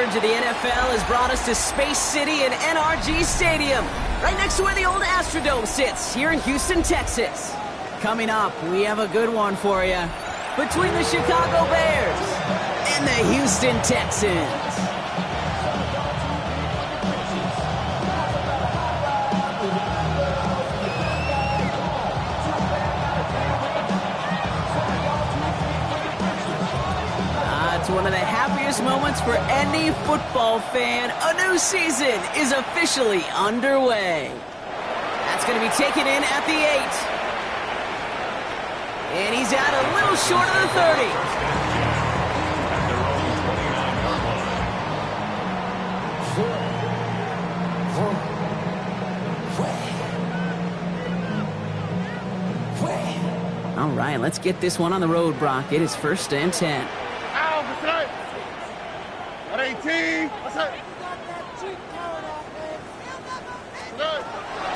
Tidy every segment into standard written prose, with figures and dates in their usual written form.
coverage of the NFL has brought us to Space City and NRG Stadium, right next to where the old Astrodome sits, here in Houston, Texas. Coming up, we have a good one for you. Between the Chicago Bears and the Houston Texans. It's one of the happiest moments for any football fan. A new season is officially underway. That's going to be taken in at the 8. And he's out a little short of the 30. All right, let's get this one on the road, Brock. It is 1st and 10. At 18.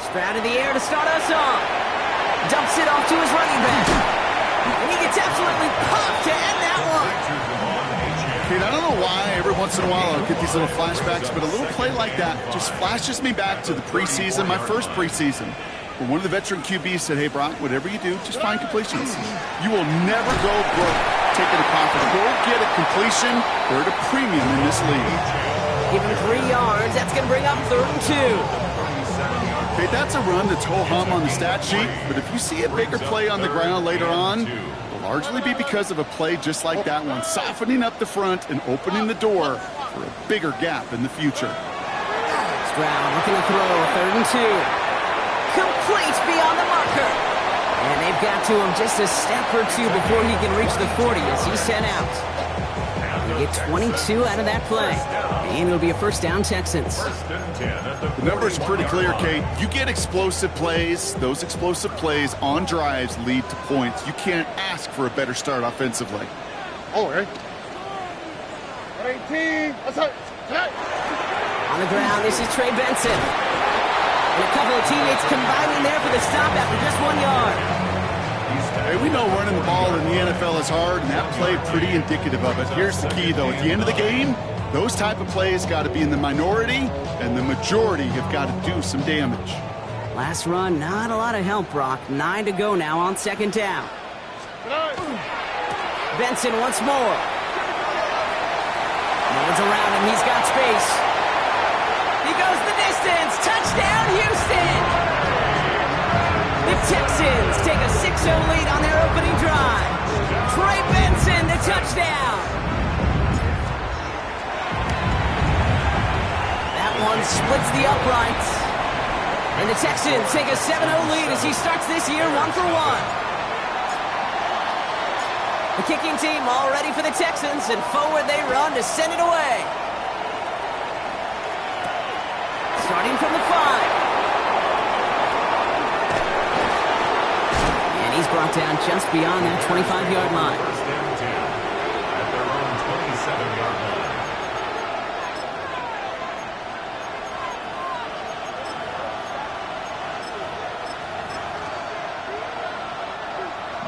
Stroud in the air to start us off. Dumps it off to his running back. And he gets absolutely pumped to end that one. Kate, I don't know why every once in a while I'll get these little flashbacks, but a little play like that just flashes me back to the preseason, my first preseason. Where one of the veteran QBs said, hey, Brock, whatever you do, just find completions. You will never go broke taking a confidence. Go get a completion. They're at a premium in this league. Give him 3 yards. That's going to bring up 3rd and 2. Okay, that's a run that's ho-hum on the stat sheet, but if you see a bigger play on the ground later on, it'll largely be because of a play just like that one, softening up the front and opening the door for a bigger gap in the future. Stroud looking to throw. 3rd and 2. Complete beyond the marker. And they've got to him just a step or two before he can reach the 40 as he's sent out. They get 22 out of that play. And it'll be a 1st down, Texans. The numbers are pretty clear, Kate. You get explosive plays. Those explosive plays on drives lead to points. You can't ask for a better start offensively. Oh, hey. 18. On the ground, this is Trey Benson. And a couple of teammates combining there for the stop after just 1 yard. Hey, we know running the ball in the NFL is hard, and that play pretty indicative of it. Here's the key, though. At the end of the game, those type of plays got to be in the minority, and the majority have got to do some damage. Last run, not a lot of help, Brock. 9 to go now on 2nd down. Benson once more. No one's around him. He's got space. He goes the distance. Touchdown, Houston! The Texans take a 6-0 lead on their opening drive. Trey Benson, the touchdown. That one splits the uprights. And the Texans take a 7-0 lead as he starts this year 1-for-1. The kicking team all ready for the Texans, and forward they run to send it away. Starting from the 5. And he's brought down just beyond that 25-yard line. At their own 27-yard line.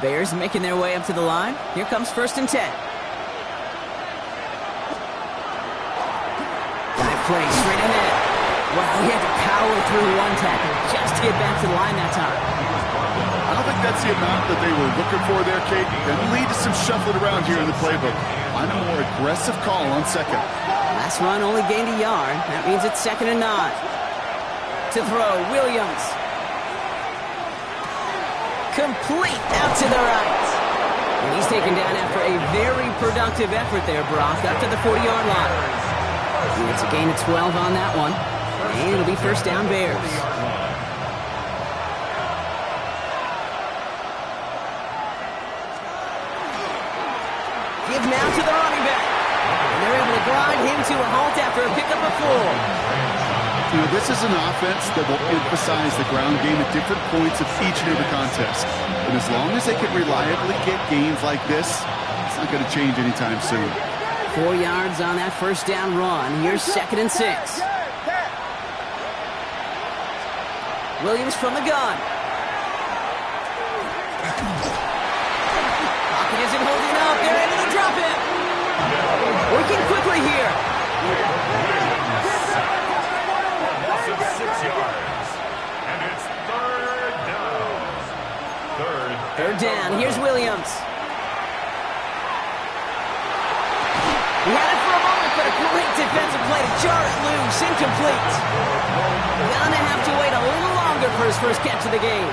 Bears making their way up to the line. Here comes 1st and 10. Dive play straight ahead. Well, he had to power through one tackle just to get back to the line that time. I don't think that's the amount that they were looking for there, Kate. That lead to some shuffling around here in the playbook. I'm a more aggressive call on 2nd. Last run only gained a yard. That means it's 2nd and 9. To throw, Williams. Complete out to the right. And he's taken down after a very productive effort there, Brock, up to the 40-yard line. And it's a gain of 12 on that one. And it'll be 1st down, Bears. Give now to the running back. And they're able to grind him to a halt after a pickup of 4. You know, this is an offense that will emphasize the ground game at different points of each and every contest. And as long as they can reliably get gains like this, it's not going to change anytime soon. 4 yards on that 1st down run. Here's 2nd and 6. Williams from the gun. Pocket isn't holding up. They're able to drop it. Working quickly here. third down. Here's Williams. He had it for a moment, but a great defensive play to jar it loose. Incomplete. Gonna have to wait a little longer for his first catch of the game.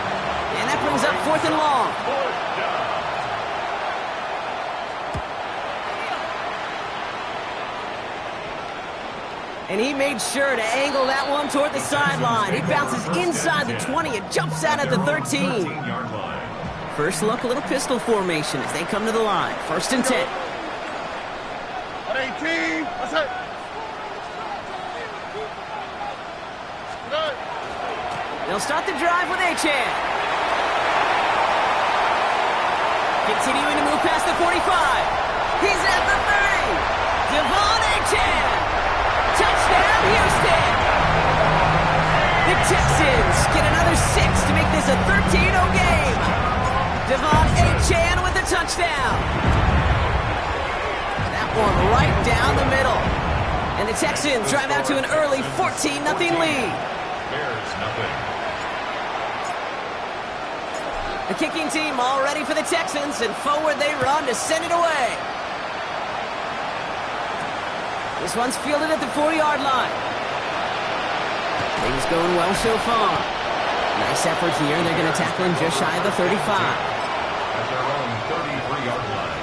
And that brings up 4th and long. And he made sure to angle that one toward the sideline. He bounces inside the 20 and jumps out at the 13. First look, a little pistol formation as they come to the line. 1st and 10. They'll start the drive with Achan. Continuing to move past the 45. He's at the 30. Devon Achan. Touchdown, Houston. The Texans get another 6 to make this a 13-0 game. Devon Achan with a touchdown. That one right down the middle. And the Texans drive out to an early 14-0 lead. Bears nothing. The kicking team all ready for the Texans, and forward they run to send it away. This one's fielded at the 40-yard line. Things going well so far. Nice effort here. They're going to tackle him just shy of the 35. At their own 33-yard line.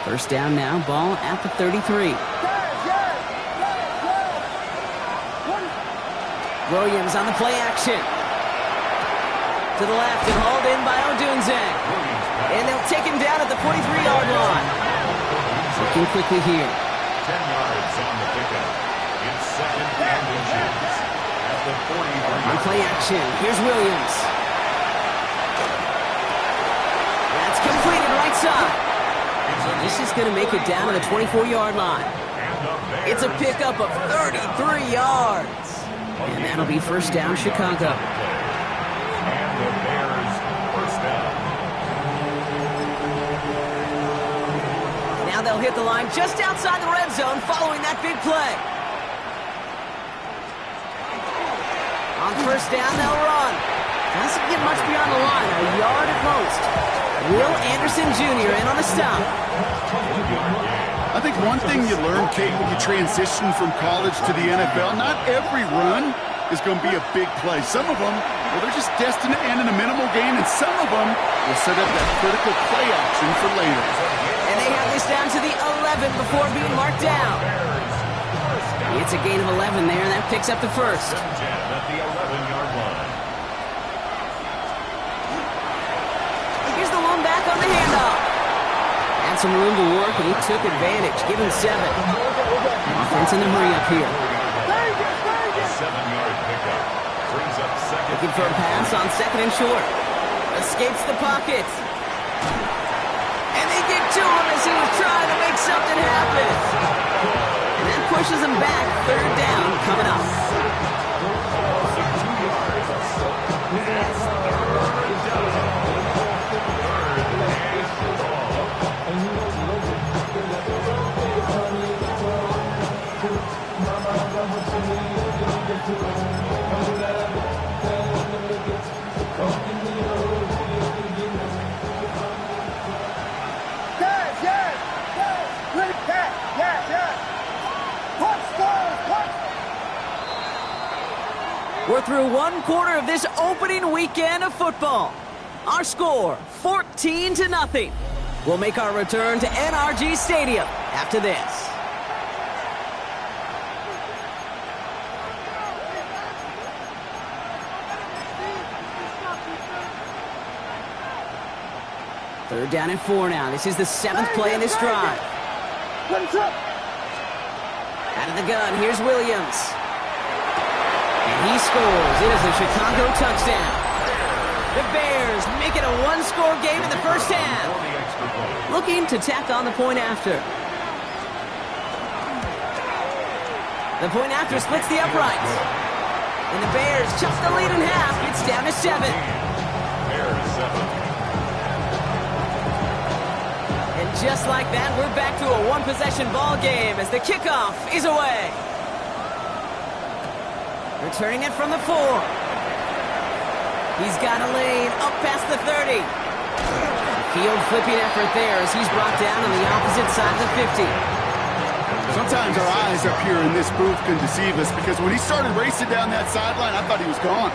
First down now, ball at the 33. Williams on the play action. To the left and hauled in by Odunze. And they'll take him down at the 43-yard line. Looking quickly here. 10 yards on the pickup. It's 2nd and inches. At the 43. On play action, here's Williams. That's completed right side. This is going to make it down to the 24-yard line. It's a pickup of 33 yards. And that'll be first down, Chicago. And the Bears first down. Now they'll hit the line just outside the red zone following that big play. On first down, they'll run. Doesn't get much beyond the line, a yard at most. Will Anderson Jr. in on the stop. I think one thing you learn, Kate, when you transition from college to the NFL, not every run is going to be a big play. Some of them, well, they're just destined to end in a minimal gain, and some of them will set up that critical play action for later. And they have this down to the 11 before being marked down. It's a gain of 11 there, and that picks up the first. At the 11-yard line. Here's the one back on the handoff. Had some room to work, and he took advantage. Give him 7. Offense in the hurry-up here. 7-yard pickup. Brings up 2nd. Looking for a pass on 2nd and short. Escapes the pocket. And they get to him as he was trying to make something happen. And that pushes him back. 3rd down coming up. We're through one quarter of this opening weekend of football. Our score, 14-0. We'll make our return to NRG Stadium after this. Third down and 4 now. This is the 7th play in this drive. Out of the gun, here's Williams. And he scores. It is a Chicago touchdown. The Bears make it a one-score game in the first half. Looking to tack on the point after. The point after splits the uprights. And the Bears chop the lead in half. It's down to 7. Bears 7. And just like that, we're back to a one-possession ball game as the kickoff is away. Returning it from the 4. He's got a lane up past the 30. Field flipping effort there as he's brought down on the opposite side of the 50. Sometimes our eyes up here in this booth can deceive us because when he started racing down that sideline, I thought he was gone.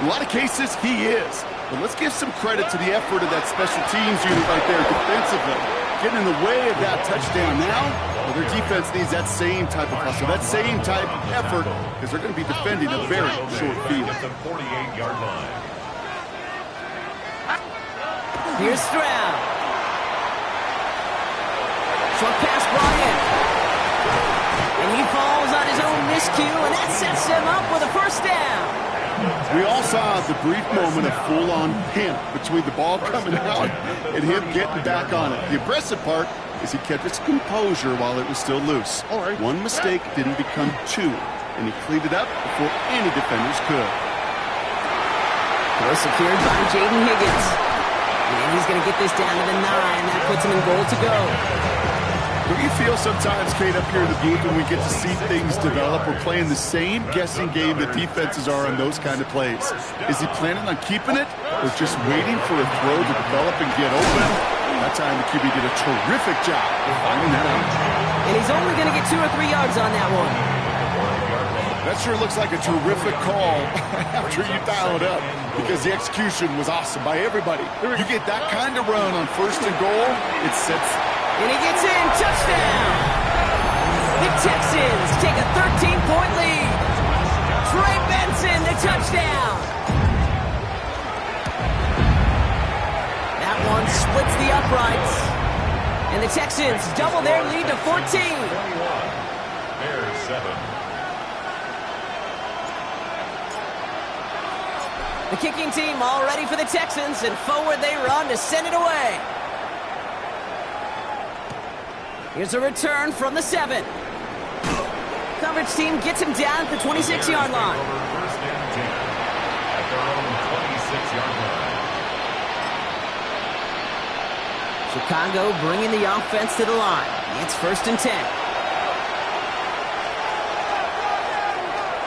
In a lot of cases, he is. But let's give some credit to the effort of that special teams unit right there defensively. Getting in the way of that touchdown now, well, their defense needs that same type of hustle, that same type of effort, because they're going to be defending a very short field. At the 48-yard line. Here's Stroud. Short pass brought in. And he falls on his own miscue, and that sets him up with a first down. We all saw the brief moment of full-on panic between the ball coming out and him getting back on it. The impressive part is he kept his composure while it was still loose. One mistake didn't become two, and he cleaned it up before any defenders could. Well secured by Jaden Higgins. And he's going to get this down to the 9. That puts him in goal to go. What do you feel sometimes, Kate, up here in the booth when we get to see things develop? We're playing the same guessing game that defenses are on those kind of plays. Is he planning on keeping it or just waiting for a throw to develop and get open? That time the QB did a terrific job of finding that out. And he's only going to get 2 or 3 yards on that one. That sure looks like a terrific call after you dial it up because the execution was awesome by everybody. You get that kind of run on 1st and goal, it sets... And he gets in, touchdown! The Texans take a 13-point lead. Trey Benson, the touchdown! That one splits the uprights. And the Texans double their lead to 14. 21. Bears 7. The kicking team all ready for the Texans, and forward they run to send it away. Here's a return from the 7. Coverage team gets him down at the 26-yard line. First and 10 at their own 26-yard line. Chicago bringing the offense to the line. It's 1st and 10.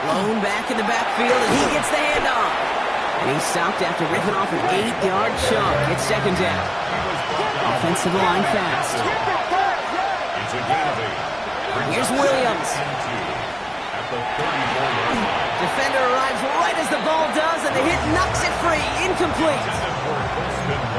Blown back in the backfield, and he gets the handoff. And he's stopped after ripping off an 8-yard chunk. It's 2nd down. Offensive line fast. It's a gain of 8. Here's Williams. At the 34-yard line. Defender arrives right as the ball does, and the hit knocks it free. Incomplete.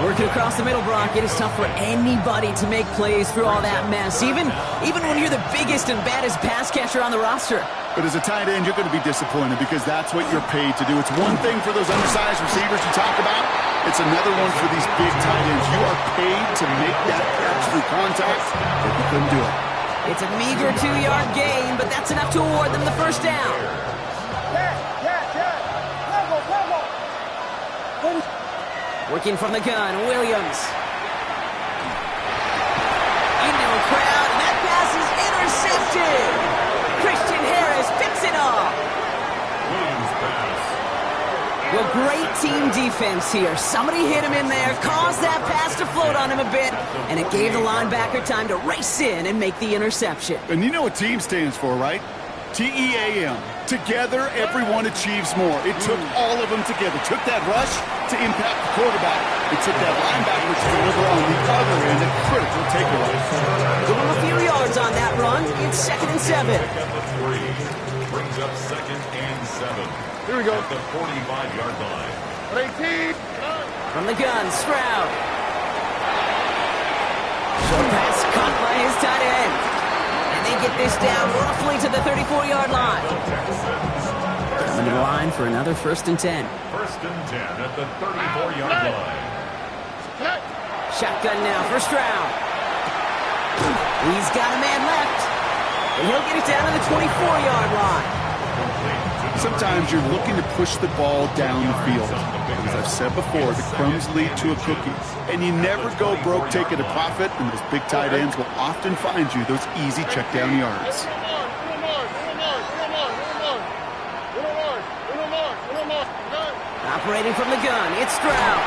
Working across the middle, Brock, it is tough for anybody to make plays through all that mess, even when you're the biggest and baddest pass catcher on the roster. But as a tight end, you're going to be disappointed because that's what you're paid to do. It's one thing for those undersized receivers you talk about. It's another one for these big tight ends. You are paid to make that catch through contact, but you couldn't do it. It's a meager 2-yard gain, but that's enough to award them the first down. Working from the gun, Williams. Into a crowd, and that pass is intercepted. Christian Harris picks it off. Williams pass. Well, great team defense here. Somebody hit him in there, caused that pass to float on him a bit, and it gave the linebacker time to race in and make the interception. And you know what team stands for, right? T-E-A-M. Together, everyone achieves more. It took all of them together. It took that rush to impact the quarterback. It took that linebacker to deliver on the other end, a critical takeaway. Give him a few yards on that run. It's 2nd and 7. Pick up the 3. Brings up 2nd and 7. Here we go. At the 45-yard line. From the gun, Stroud. Short pass caught by his tight end. And they get this down roughly to the 34-yard line. Coming to the line for another 1st and 10. 1st and 10 at the 34-yard line. Shotgun now for Stroud. He's got a man left. And he'll get it down to the 24-yard line. Sometimes you're looking to push the ball down the field. As I've said before, the crumbs lead to a cookie. And you never go broke taking a profit, and those big tight ends will often find you those easy check down yards. Operating from the gun, it's Stroud.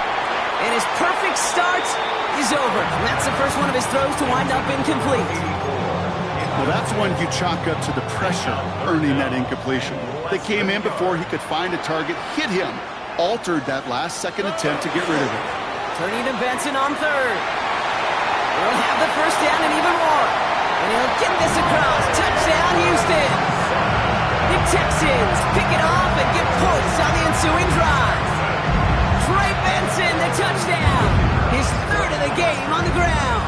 And his perfect start is over. And that's the first one of his throws to wind up incomplete. Well, that's when you chalk up to the pressure earning that incompletion. that came in before he could find a target, hit him, altered that last-second attempt to get rid of it. Turning to Benson on third. He'll have the first down and even more. And he'll get this across. Touchdown, Houston. The Texans pick it off and get points on the ensuing drive. Trey Benson, the touchdown. His third of the game on the ground.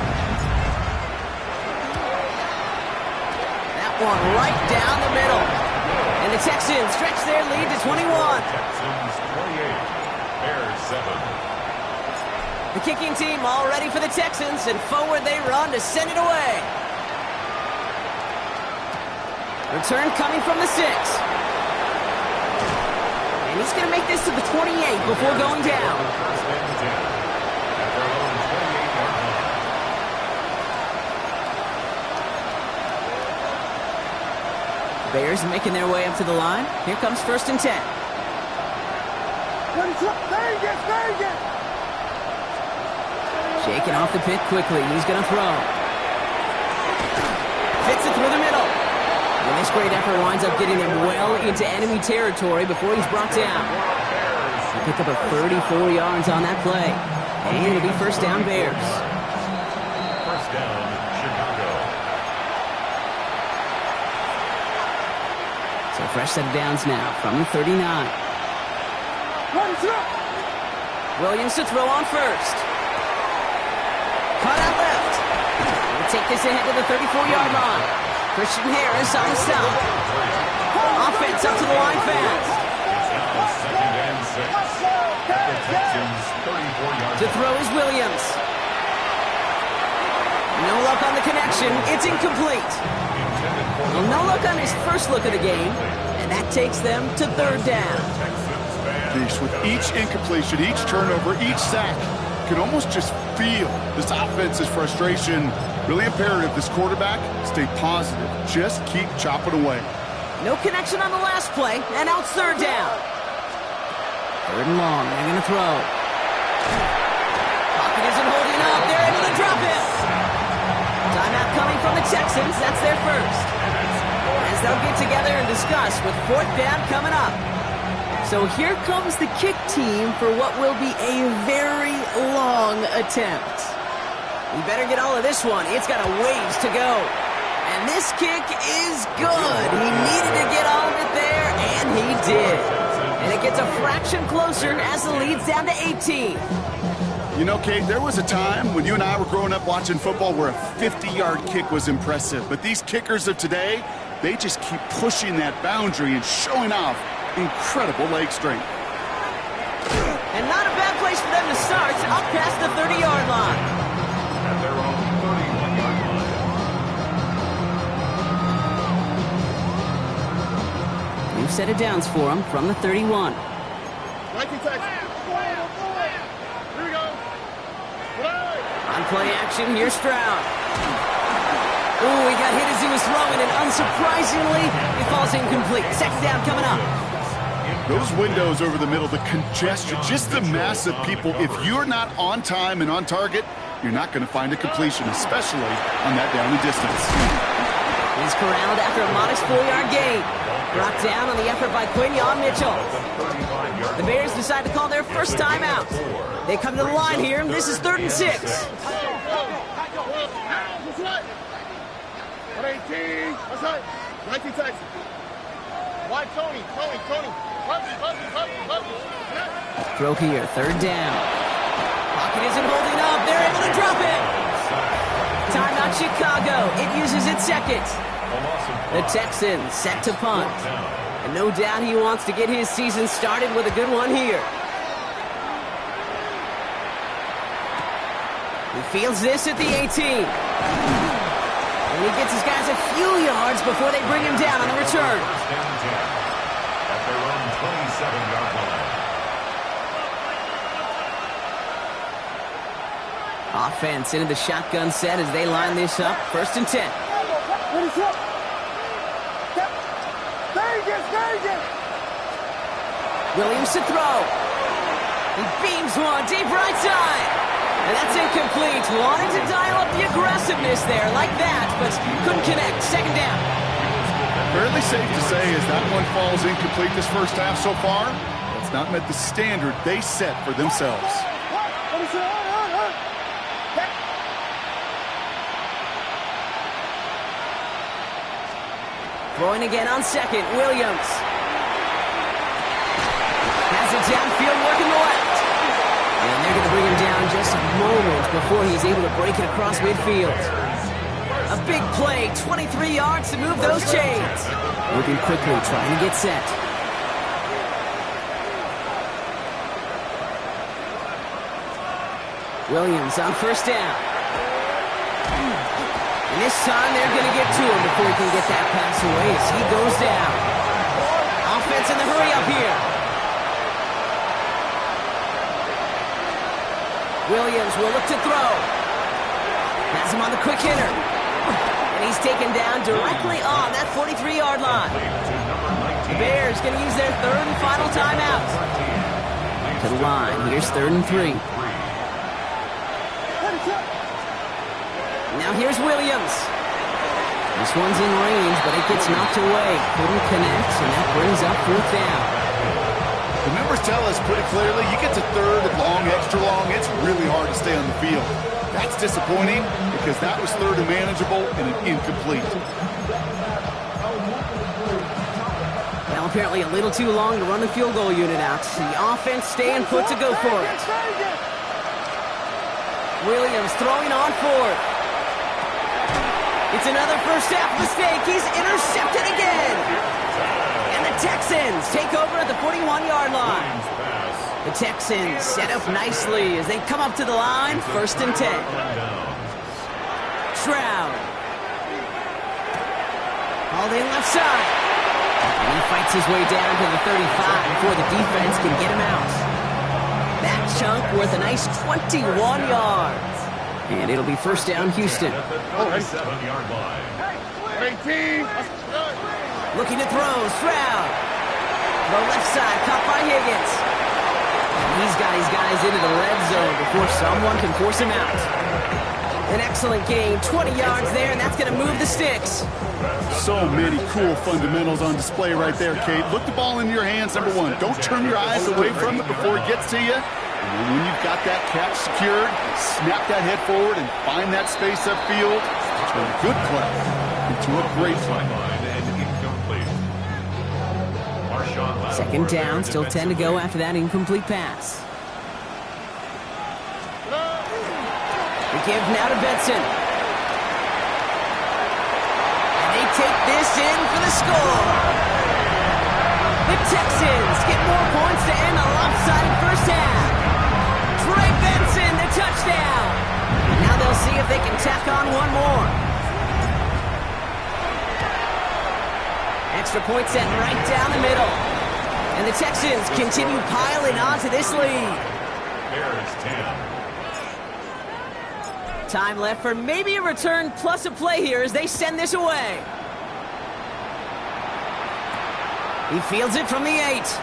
That one right down the middle. And the Texans stretch their lead to 21. Texans 28, Bears 7. The kicking team all ready for the Texans, and forward they run to send it away. Return coming from the 6. And he's going to make this to the 28 before going down. First and 10 at their own 28-yard line. Bears making their way up to the line. Here comes first and 10. Shaking off the pick quickly. He's going to throw. Fits it through the middle. And this great effort winds up getting him well into enemy territory before he's brought down. He picked up a 34 yards on that play. And it'll be first down Bears. First down, Chicago. So fresh set of downs now from the 39. Williams to throw on first. Cut out left. We'll take this ahead to the 34-yard line. Christian Harris on the stop. Offense up to the line fast. It's now second and 6 at the Texans' 34-yard To throw is Williams. No luck on the connection. It's incomplete. Well, no luck on his first look of the game, and that takes them to third down. With each incompletion, each turnover, each sack, you can almost just feel this offense's frustration. Really imperative this quarterback stay positive. Just keep chopping away. No connection on the last play, and now it's third down. Third and long, they're going to throw. Pocket isn't holding up. They're able to drop it. Timeout coming from the Texans. That's their first. As they'll get together and discuss with fourth down coming up. So here comes the kick team for what will be a very long attempt. We better get all of this one. It's got a ways to go. And this kick is good. He needed to get all of it there, and he did. And it gets a fraction closer as the lead's down to 18. You know, Kate, there was a time when you and I were growing up watching football where a 50-yard kick was impressive. But these kickers of today, they just keep pushing that boundary and showing off incredible leg strength. And not a bad place for them to start, up past the 30-yard line. At their own 31-yard line. New set of downs for them from the 31. On play action, here's Stroud. Ooh, he got hit as he was throwing, and unsurprisingly, he falls incomplete. Second down coming up. Those windows over the middle, the congestion, just the mass of people. If you're not on time and on target, you're not going to find a completion, especially on that down and distance. He's corralled after a modest 4-yard gain. Brought down on the effort by Quinyon Mitchell. The Bears decide to call their first timeout. They come to the line here. This is 3rd and 6. Throw here, 3rd down. Pocket isn't holding up. They're able to drop it. Timeout Chicago. It uses its second. The Texans set to punt. And no doubt he wants to get his season started with a good one here. He fields this at the 18. And he gets his guys a few yards before they bring him down on the return. First down 10 at their own 27-yard line. Offense into the shotgun set as they line this up. 1st and 10. Williams to throw. He beams one deep right side. And that's incomplete. Wanted to dial up the aggressiveness there like that, but couldn't connect. Second down. Fairly safe to say as that one falls incomplete this first half so far, that's not met the standard they set for themselves. Throwing again on second, Williams. Has it downfield, working the left. And they're going to bring him down just a moment before he's able to break it across midfield. A big play, 23 yards to move those chains. Moving quickly, trying to get set. Williams on first down. And this time they're going to get to him before he can get that pass away as he goes down. Offense in the hurry up here. Williams will look to throw. Has him on the quick hitter. And he's taken down directly on that 43-yard line. The Bears going to use their third and final timeout. To the line, here's 3rd and 3. Now here's Williams. This one's in range, but it gets knocked away. Couldn't connect, and that brings up 4th down. The numbers tell us pretty clearly, you get to 3rd and long, extra long, it's really hard to stay on the field. That's disappointing because that was 3rd and manageable and an incomplete. Well, apparently a little too long to run the field goal unit out. The offense staying put to go for it. Williams throwing on 4th. It's another first half mistake. He's intercepted again. And the Texans take over at the 41-yard line. The Texans set up nicely as they come up to the line, 1st and 10. Stroud. All in left side. And he fights his way down to the 35 before the defense can get him out. That chunk worth a nice 21 yards. And it'll be 1st down, Houston. 47-yard line. Looking to throw, Stroud. The left side, caught by Higgins. And he's got his guys into the red zone before someone can force him out. An excellent gain, 20 yards there, and that's going to move the sticks. So many cool fundamentals on display right there, Kate. Look the ball in your hands, number 1. Don't turn your eyes away from it before it gets to you. And when you've got that catch secured, snap that head forward and find that space upfield. Turn a good play into a great play. 2nd down, still 10 to go after that incomplete pass. The give now to Benson. And they take this in for the score. The Texans get more points to end a lopsided first half. Trey Benson, the touchdown. And now they'll see if they can tack on one more. Extra point set right down the middle. And the Texans continue piling on to this lead. Bears 10. Time left for maybe a return plus a play here as they send this away. He fields it from the 8.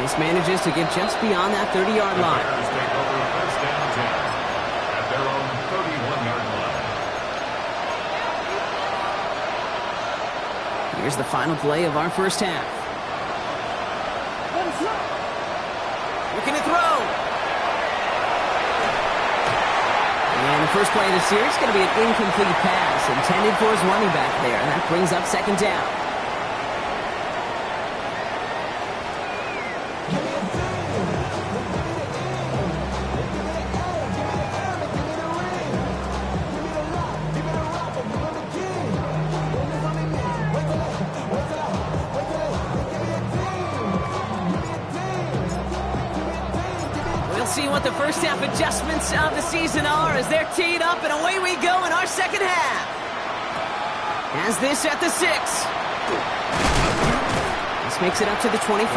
This manages to get just beyond that 30-yard line. Bears take over 1st down 10 at their own 31-yard line. Here's the final play of our first half. Looking to throw. And the first play of the series is going to be an incomplete pass intended for his running back there. And that brings up 2nd down. See what the first half adjustments of the season are as they're teed up, and away we go in our second half. As this at the 6. This makes it up to the 25.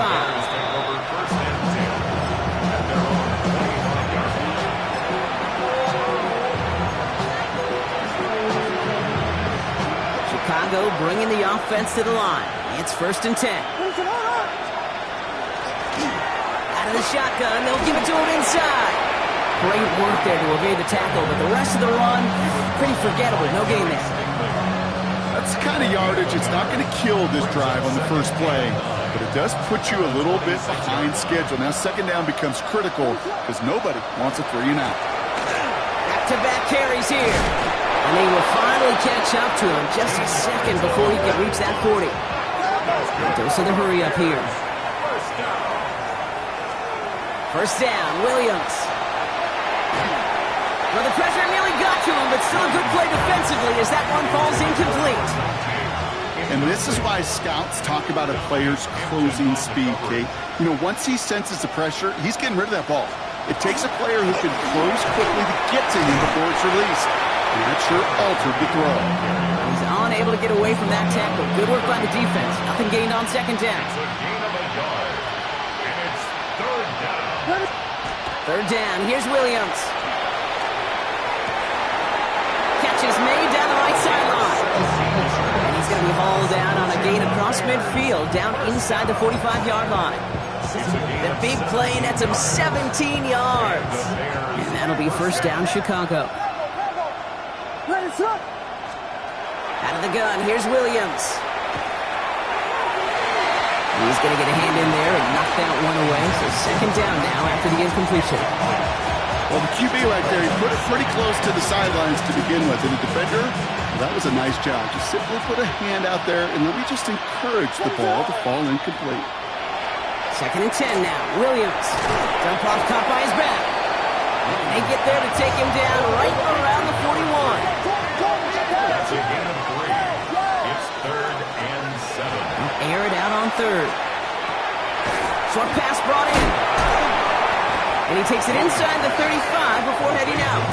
Chicago bringing the offense to the line. It's 1st and 10. Out of the shotgun, they'll give it to him inside. Great work there to evade the tackle, but the rest of the run, pretty forgettable. No gain there. That's the kind of yardage. It's not going to kill this drive on the first play, but it does put you a little bit behind schedule. Now second down becomes critical because nobody wants a 3-and-out. Back-to-back carries here. And they will finally catch up to him just a second before he can reach that 40. Dose of the hurry up here. First down, Williams. Well, the pressure nearly got to him, but still a good play defensively as that one falls incomplete. And this is why scouts talk about a player's closing speed, Kate. You know, once he senses the pressure, he's getting rid of that ball. It takes a player who can close quickly to get to him before it's released. And that sure altered the throw. He's unable to get away from that tackle. Good work by the defense. Nothing gained on second down. It's a gain of a yard. And it's third down. Third down. Here's Williams. Catch is made down the right sideline. And he's going to be hauled down on a gain across midfield, down inside the 45-yard line. The big play nets him 17 yards. And that'll be first down, Chicago. Out of the gun, here's Williams. He's going to get a hand in there and knock that one away. So second down now after the incompletion. Well, the QB right there, he put it pretty close to the sidelines to begin with. And the defender, well, that was a nice job. Just simply put a hand out there and let me just encourage the ball to fall incomplete. Second and 10 now. Williams. Dump off caught by his back. And they get there to take him down right around the 41. That's a gain of 3. It's third and 7. Air it out on third. Short pass brought in. And he takes it inside the 35 before heading out.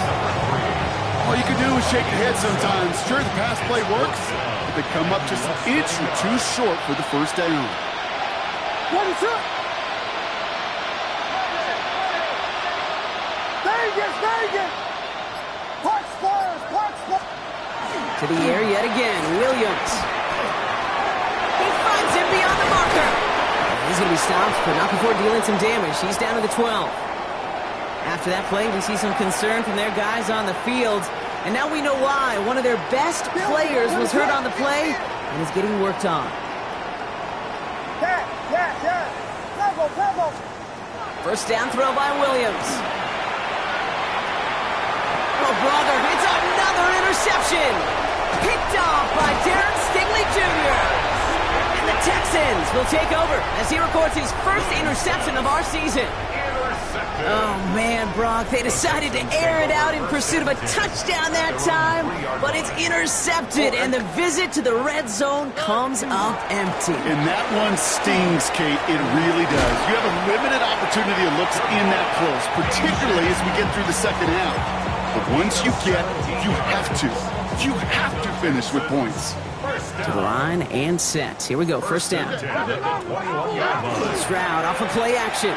All you can do is shake your head sometimes. Sure, the pass play works, but they come up just an inch or two short for the first down. To the air yet again, Williams. He finds him beyond the marker. He's going to be stopped, but not before dealing some damage. He's down to the 12. After that play, we see some concern from their guys on the field. And now we know why. One of their best players was hurt on the play and is getting worked on. First down throw by Williams. Oh, brother, it's another interception. Picked off by Darren Stingley Jr. And the Texans will take over as he records his first interception of our season. Oh, man, Brock, they decided to air it out in pursuit of a touchdown that time, but it's intercepted, and the visit to the red zone comes up empty. And that one stings, Kate. It really does. You have a limited opportunity of looks in that close, particularly as we get through the second half. But once you have to finish with points. To the line and set. Here we go, first down. Stroud off of play action.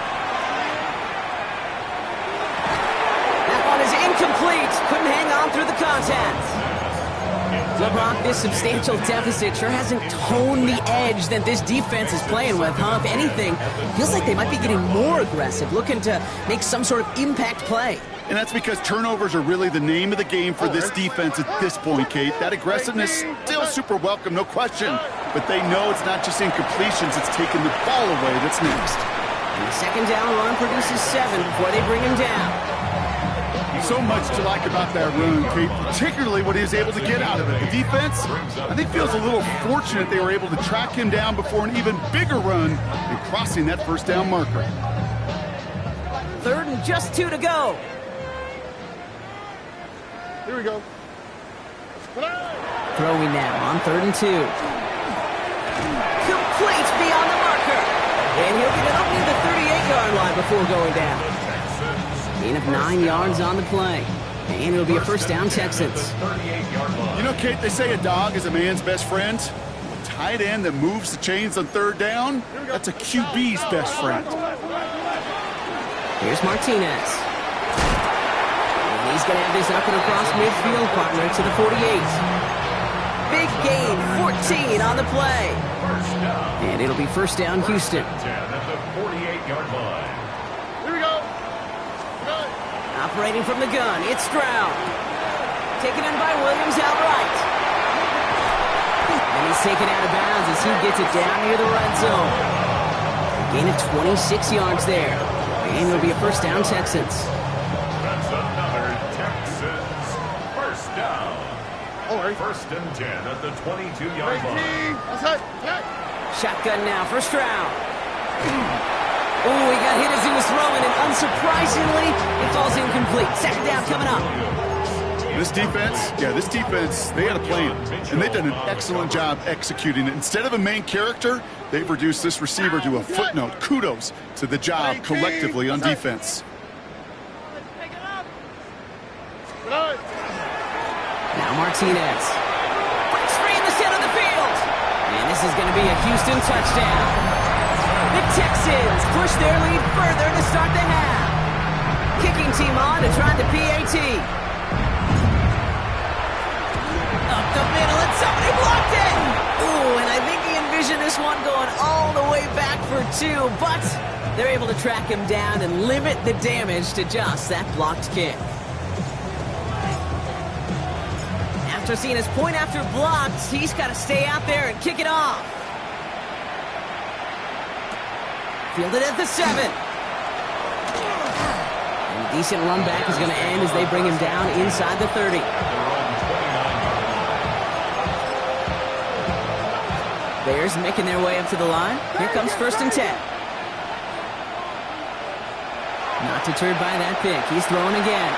Is incomplete. Couldn't hang on through the contact. LeBron, this substantial deficit sure hasn't toned the edge that this defense is playing with, huh? If anything, feels like they might be getting more aggressive, looking to make some sort of impact play. And that's because turnovers are really the name of the game for this defense at this point, Kate. That aggressiveness still super welcome, no question. But they know it's not just incompletions, it's taking the ball away that's next. And the second down run produces 7 before they bring him down. So much to like about that run, Kate, particularly what he was able to get out of it. The defense, I think, feels a little fortunate they were able to track him down before an even bigger run and crossing that first down marker. Third and just 2 to go. Here we go. Throwing now on 3rd and 2. Complete beyond the marker. And he'll get it up near the 38-yard line before going down. Gain of 9 yards on the play. And it'll be a first down, Texans. You know, Kate, they say a dog is a man's best friend. A tight end that moves the chains on 3rd down, that's a QB's best friend. Here's Martinez. And he's going to have this up and across midfield, partner to the 48. Big gain, 14 on the play. And it'll be first down, Houston. 10 at the 48-yard line. Here we go. Operating from the gun, it's Stroud. Taken in by Williams outright. And he's taken out of bounds as he gets it down near the red zone. Gain of 26 yards there. And it'll be a first down, Texans. That's another Texans first down. First and 10 at the 22-yard line. Shotgun now for Stroud. Oh, he got hit as he was throwing, and unsurprisingly, it falls incomplete. Second down coming up. This defense, they had a plan, and they've done an excellent job executing it. Instead of a main character, they've reduced this receiver to a footnote. Kudos to the job collectively on defense. Now Martinez. Breaks free in the center of the field. And this is going to be a Houston touchdown. The Texans push their lead further to start the half. Kicking team on to try the PAT. Up the middle, and somebody blocked it! Ooh, and I think he envisioned this one going all the way back for two, but they're able to track him down and limit the damage to just that blocked kick. After seeing his point after blocked, he's got to stay out there and kick it off. Fielded at the 7. And a decent run back is going to end as they bring him down inside the 30. Bears making their way up to the line. Here comes first and 10. Not deterred by that pick. He's throwing again.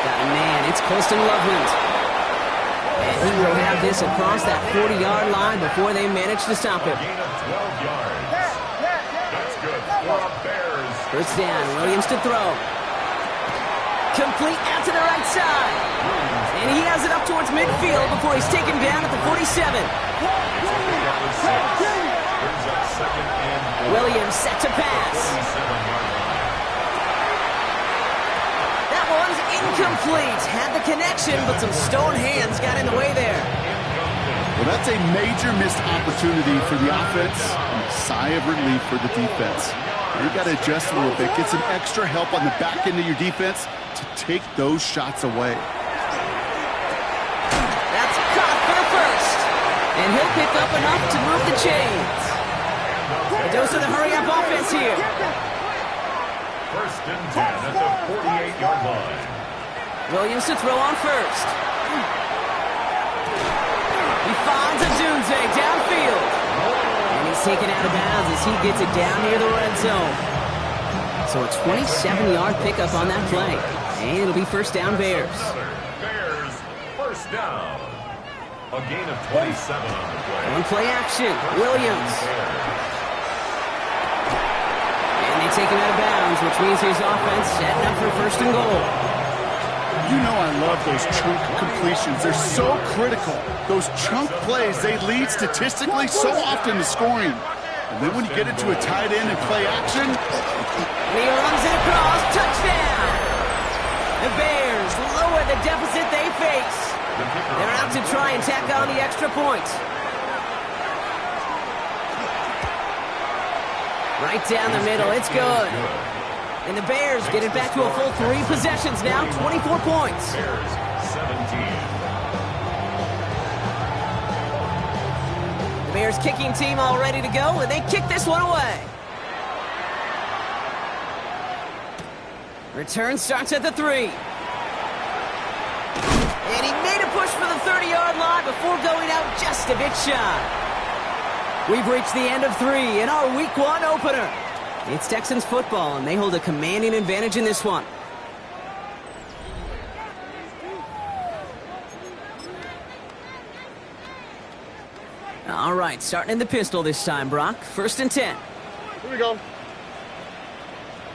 Got a man. It's Colston Loveland. And he will have this across that 40-yard line before they manage to stop him. Gain of 12 yards. That's good for the Bears. First down. Williams to throw. Complete out to the right side. And he has it up towards midfield before he's taken down at the 47. Williams set to pass. That one's incomplete. Had the connection, but some stone hands got in the way there. Well, that's a major missed opportunity for the offense and a sigh of relief for the defense. You got to adjust a little bit, get some extra help on the back end of your defense to take those shots away. That's caught for the first. And he'll pick up enough to move the chains. A dose of the hurry-up offense here. First and 10 at the 48-yard line. Williams to throw on first. He finds Adunze downfield. And he's taken out of bounds as he gets it down near the red zone. So a 27-yard pickup on that play. And it'll be first down Bears. Bears first down. A gain of 27 on the play. On play action, Williams. And they take him out of bounds, which means his offense setting up for first and goal. You know I love those chunk completions. They're so critical. Those chunk plays, they lead statistically so often to scoring. And then when you get into a tight end and play action, and he runs it across, touchdown! The Bears lower the deficit they face. They're out to try and tack on the extra point. Right down the middle, it's good. And the Bears get it back to a full 3 possessions now, 24 points. Bears 17. The Bears kicking team all ready to go, and they kick this one away. Return starts at the 3. And he made a push for the 30-yard line before going out just a bit shy. We've reached the end of 3 in our Week 1 opener. It's Texans football, and they hold a commanding advantage in this one. All right, starting in the pistol this time, Brock. First and 10. Here we go.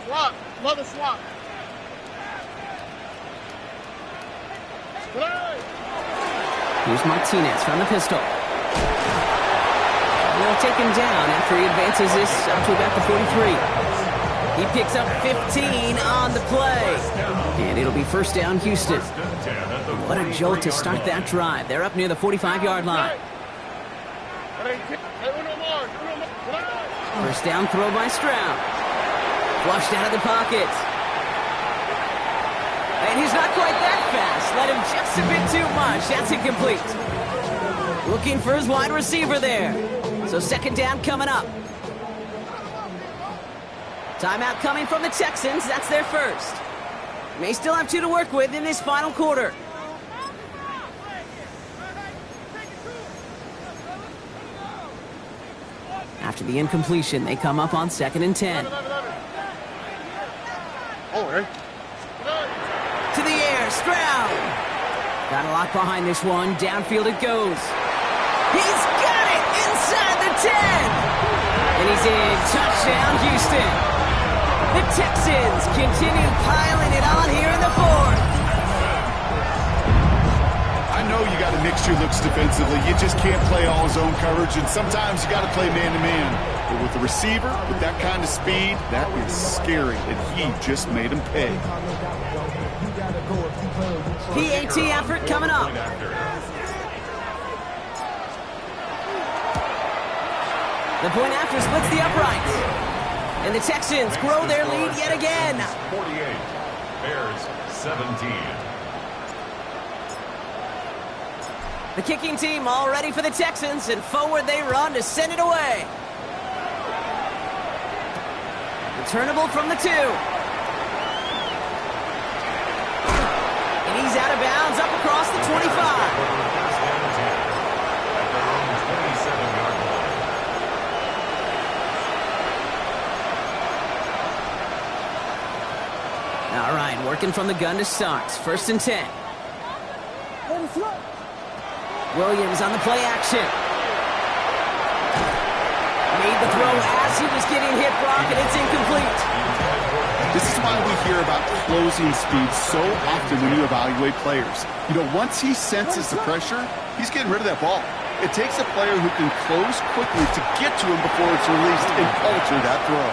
Swap. Mother swap. Here's Martinez from the pistol. They'll take him down after he advances this up to about the 43. He picks up 15 on the play. And it'll be first down Houston. What a jolt to start that drive. They're up near the 45-yard line. First down throw by Stroud. Flushed out of the pocket. And he's not quite that fast. Let him just a bit too much. That's incomplete. Looking for his wide receiver there. So second down coming up. Timeout coming from the Texans. That's their first. May still have 2 to work with in this final quarter. After the incompletion, they come up on 2nd and 10. To the air, Stroud. Got a lot behind this one. Downfield it goes. He's got it inside the 10. And he's in. Touchdown, Houston. The Texans continue piling it on here in the 4th. I know you got to mix your looks defensively. You just can't play all zone coverage, and sometimes you got to play man-to-man. But with the receiver, with that kind of speed, that is scary, and he just made him pay. PAT effort coming up. The point after splits the uprights. And the Texans grow their lead yet again. 48, Bears 17. The kicking team all ready for the Texans, and forward they run to send it away. Returnable from the 2. And he's out of bounds up across the 25. All right, working from the gun to start. 1st and 10. Williams on the play action. Made the throw as he was getting hit, Brock, and it's incomplete. This is why we hear about closing speed so often when you evaluate players. You know, once he senses the pressure, he's getting rid of that ball. It takes a player who can close quickly to get to him before it's released and alter that throw.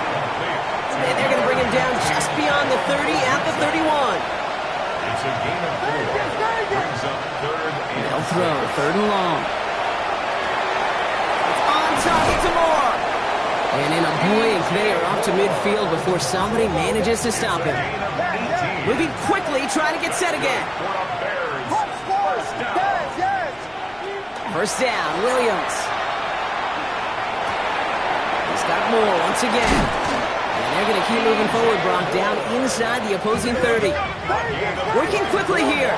And they're going to bring him down just beyond the 30 at the 31. It's a gain of 4. Brings up 3rd and They'll throw 3rd and long. It's on target to Moore. And in a blink, they are off to midfield before somebody manages to stop him. Moving quickly, trying to get set again. First down, Williams. He's got Moore once again. And they're going to keep moving forward, Brock, down inside the opposing 30. Working quickly here.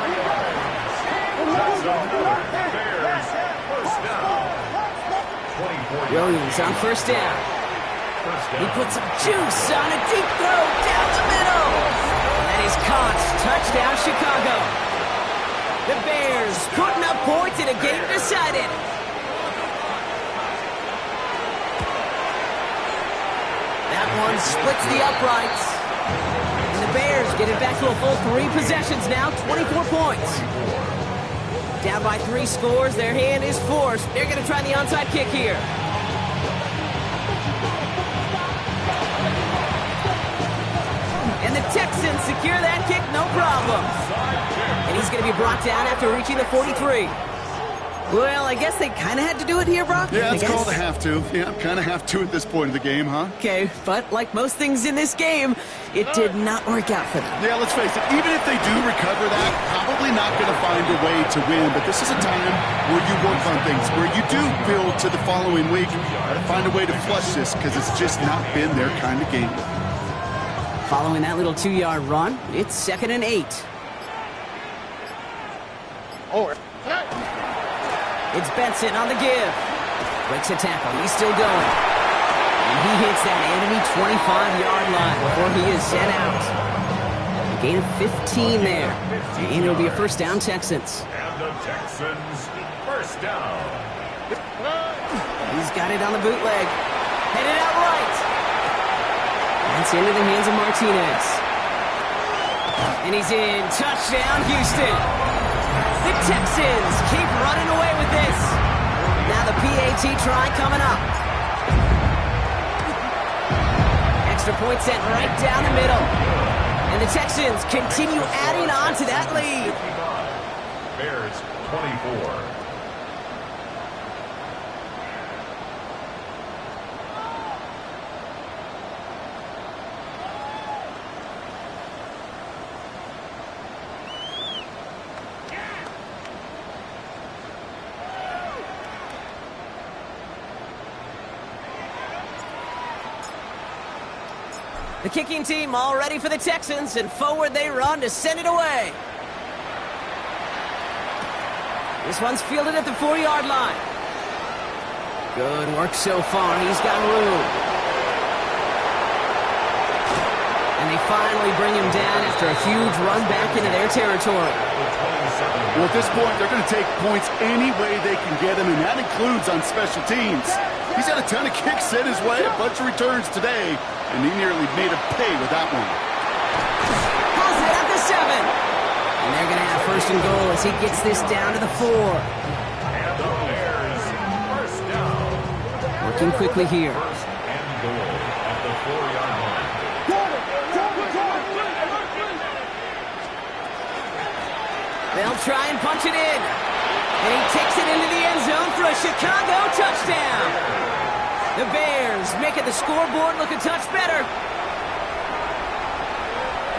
Williams on first down. He puts some juice on a deep throw down the middle. And he's caught. Touchdown, Chicago. The Bears putting up points in a game decided. That one splits the uprights. And the Bears get it back to a full 3 possessions now, 24 points. Down by 3 scores, their hand is forced. They're going to try the onside kick here. And the Texans secure that kick, no problem. And he's going to be brought down after reaching the 43. Well, I guess they kind of had to do it here, Brock. Yeah, it's called a have to. Yeah, kind of have to at this point of the game, huh? Okay, but like most things in this game, it did not work out for them. Yeah, let's face it, even if they do recover that, probably not going to find a way to win. But this is a time where you work on things, where you do build to the following week. Got to find a way to flush this because it's just not been their kind of game. Following that little 2-yard run, it's 2nd and 8. It's Benson on the give. Breaks a tackle. He's still going. And he hits that enemy 25-yard line before he is sent out. A gain of 15 there. And it'll be a first down, Texans. And the Texans, first down. He's got it on the bootleg. Headed out right. That's into the hands of Martinez. And he's in. Touchdown, Houston. The Texans keep running away with this. Now the PAT try coming up. Extra point sent right down the middle. And the Texans continue adding on to that lead. Bears 24. The kicking team all ready for the Texans, and forward they run to send it away. This one's fielded at the 4-yard line. Good work so far. He's got room. And they finally bring him down after a huge run back into their territory. Well, at this point, they're going to take points any way they can get them, and that includes on special teams. He's had a ton of kicks set his way, a bunch of returns today, and he nearly made a pay with that one. Pulls it at the 7. And they're going to have first and goal as he gets this down to the 4. And the Bears, first down. Working quickly here. First and goal at the 4-yard line. They'll try and punch it in. And he takes it into the end zone for a Chicago touchdown. The Bears making the scoreboard look a touch better.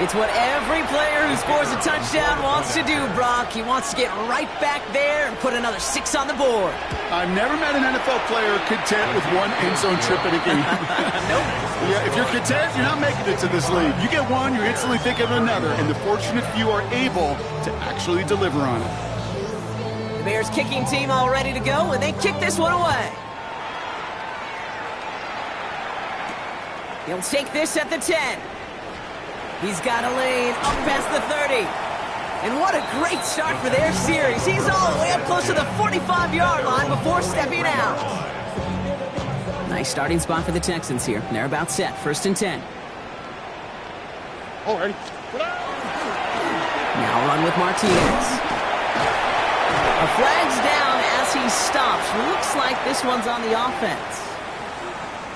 It's what every player who scores a touchdown wants to do, Brock. He wants to get right back there and put another 6 on the board. I've never met an NFL player content with one end zone trip in a game. Nope. Yeah, if you're content, you're not making it to this league. You get one, you're instantly thinking of another, and the fortunate few are able to actually deliver on it. The Bears kicking team all ready to go, and they kick this one away. He'll take this at the 10. He's got a lane up past the 30. And what a great start for their series. He's all the way up close to the 45-yard line before stepping out. Nice starting spot for the Texans here. They're about set. First and 10. All right. Now run with Martinez. A flag's down as he stops. Looks like this one's on the offense.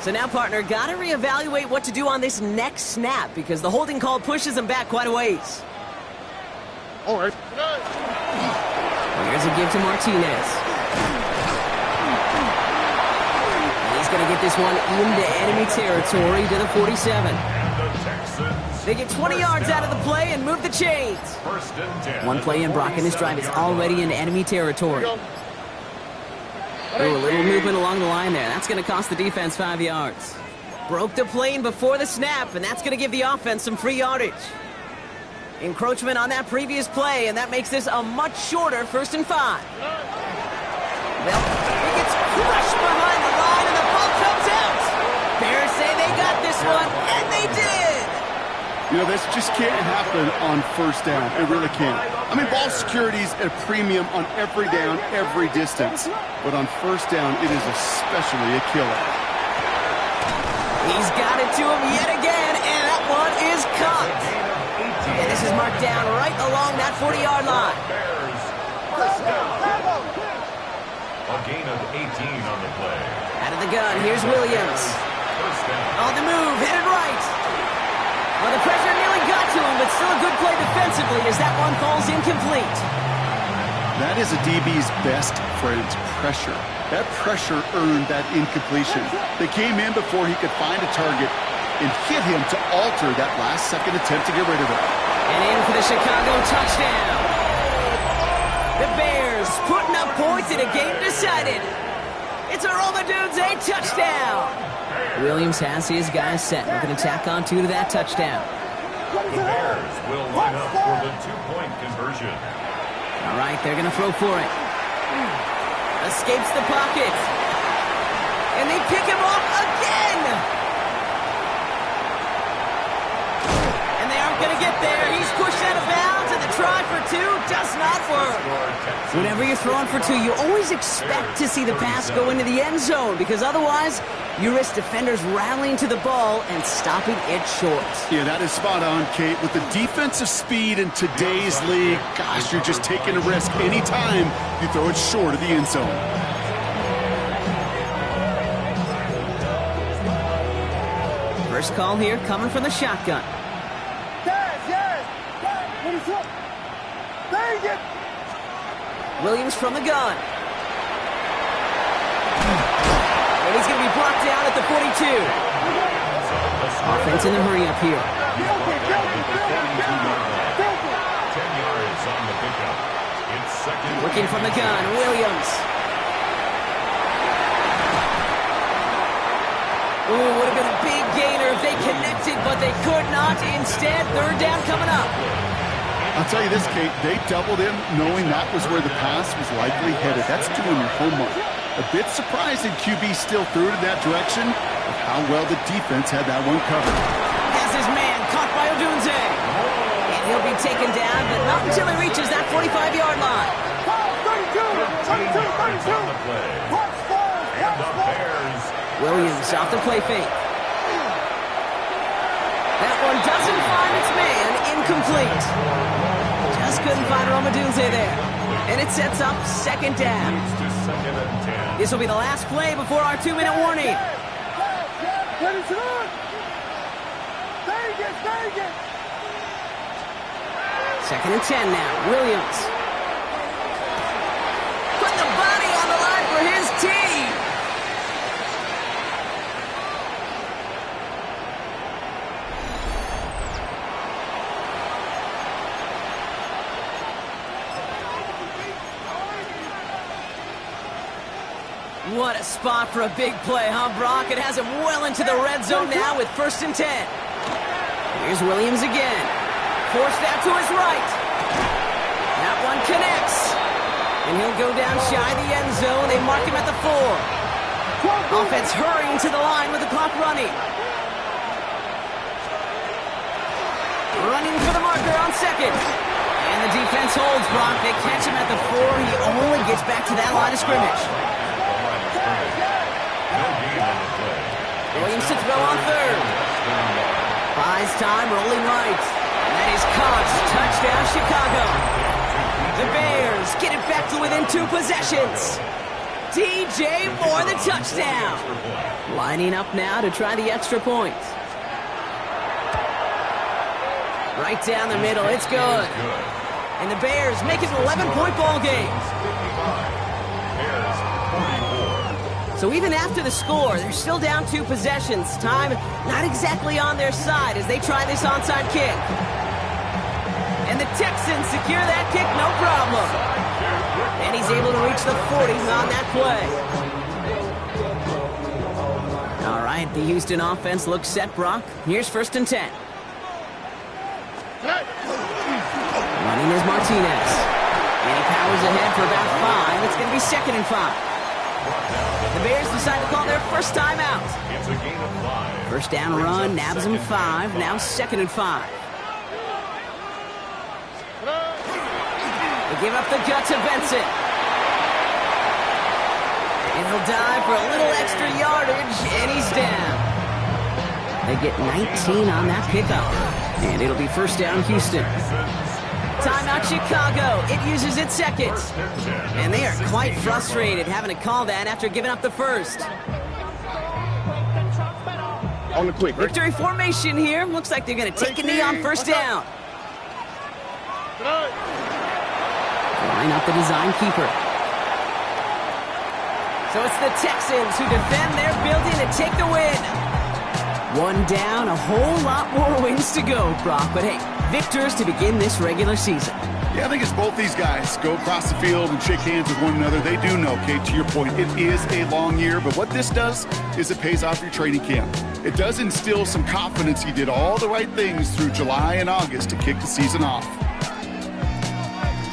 So now, partner, got to reevaluate what to do on this next snap because the holding call pushes him back quite a ways. All right. Here's a give to Martinez. He's going to get this one into enemy territory to the 47. And the Texans. They get 20 yards out of the play and move the chains. First and 10. One play in, Brock, and this drive is already in enemy territory. Ooh, a little movement along the line there. That's going to cost the defense 5 yards. Broke the plane before the snap, and that's going to give the offense some free yardage. Encroachment on that previous play, and that makes this a much shorter 1st and 5. Well, he gets crushed behind the line, and the ball comes out. Bears say they got this one, and they did. You know, this just can't happen on first down. It really can't. I mean, ball security's at a premium on every down, every distance. But on first down, it is especially a killer. He's got it to him yet again, and that one is caught. And this is marked down right along that 40-yard line. Bears, first down. A gain of 18 on the play. Out of the gun, here's Williams. First down. On the move, headed right. Well, the pressure nearly got to him, but still a good play defensively as that one falls incomplete. That is a DB's best friend, pressure. That pressure earned that incompletion. They came in before he could find a target and hit him to alter that last-second attempt to get rid of it. And in for the Chicago touchdown. The Bears putting up points in a game decided. It's a Roll the Dudes, a touchdown. Williams has his guys set. We're going to tack on 2 to that touchdown. The Bears will line up for the 2-point conversion. All right, they're going to throw for it. Escapes the pocket. And they pick him off again. And they aren't going to get there. He's pushed out of bounds, and the try for 2 does not work. Whenever you're throwing for 2, you always expect to see the pass go into the end zone because otherwise you risk defenders rallying to the ball and stopping it short. Yeah, that is spot on, Kate. With the defensive speed in today's league, gosh, you're just taking a risk anytime you throw it short of the end zone. First call here coming from the shotgun. Williams from the gun. And he's going to be blocked down at the 42. Offense in the hurry up here. 10 yards on the pickup. It's second. Working from the gun, Williams. Ooh, would have been a big gainer if they connected, but they could not. Instead, third down coming up. I'll tell you this, Kate, they doubled him knowing that was where the pass was likely headed. That's doing your homework. A bit surprising QB still threw it in that direction of how well the defense had that one covered. Has his man caught by Odunze. And he'll be taken down, but not until he reaches that 45-yard line. 32. And the Bears. Williams off the play fake. That one doesn't find its man. Incomplete. Just couldn't find Romadunze there. And it sets up second down. To second and 10. This will be the last play before our 2-minute warning. Second and 10 now. Williams. Put the body on the line for his team. What a spot for a big play, huh, Brock? It has him well into the red zone now with first and 10. Here's Williams again. Forced out to his right. That one connects. And he'll go down shy of the end zone. They mark him at the 4. Offense hurrying to the line with the clock running. Running for the marker on second. And the defense holds, Brock. They catch him at the 4. He only gets back to that line of scrimmage. Williams to throw on third. Buys time, rolling right. And that is caught. Touchdown, Chicago. The Bears get it back to within 2 possessions. DJ Moore, the touchdown. Lining up now to try the extra point. Right down the middle, it's good. And the Bears make it an 11-point ball game. So even after the score, they're still down 2 possessions. Time not exactly on their side as they try this onside kick. And the Texans secure that kick, no problem. And he's able to reach the 40 on that play. All right, the Houston offense looks set, Brock. Here's first and 10. Running is Martinez. And he powers ahead for about 5. It's going to be second and 5. The Bears decide to call their first time out. It's a gain of 5. First down run, nabs them 5. Now second and 5. They give up the gut to Benson. And he'll dive for a little extra yardage, and he's down. They get 19 on that pickup. And it'll be first down, Houston. Timeout, Chicago. It uses its second. And they are quite frustrated having to call that after giving up the first. On the quick. Victory formation here. Looks like they're going to take a knee on first down. Line up the design keeper. So it's the Texans who defend their building to take the win. 1 down, a whole lot more wins to go, Brock. But hey, victors to begin this regular season. Yeah, I think it's both these guys go across the field and shake hands with one another. They do know, Kate, to your point, it is a long year. But what this does is it pays off your training camp. It does instill some confidence. He did all the right things through July and August to kick the season off.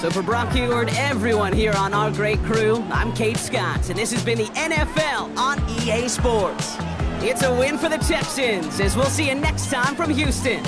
So for Brock Huard, everyone here on our great crew, I'm Kate Scott, and this has been the NFL on EA Sports. It's a win for the Texans, as we'll see you next time from Houston.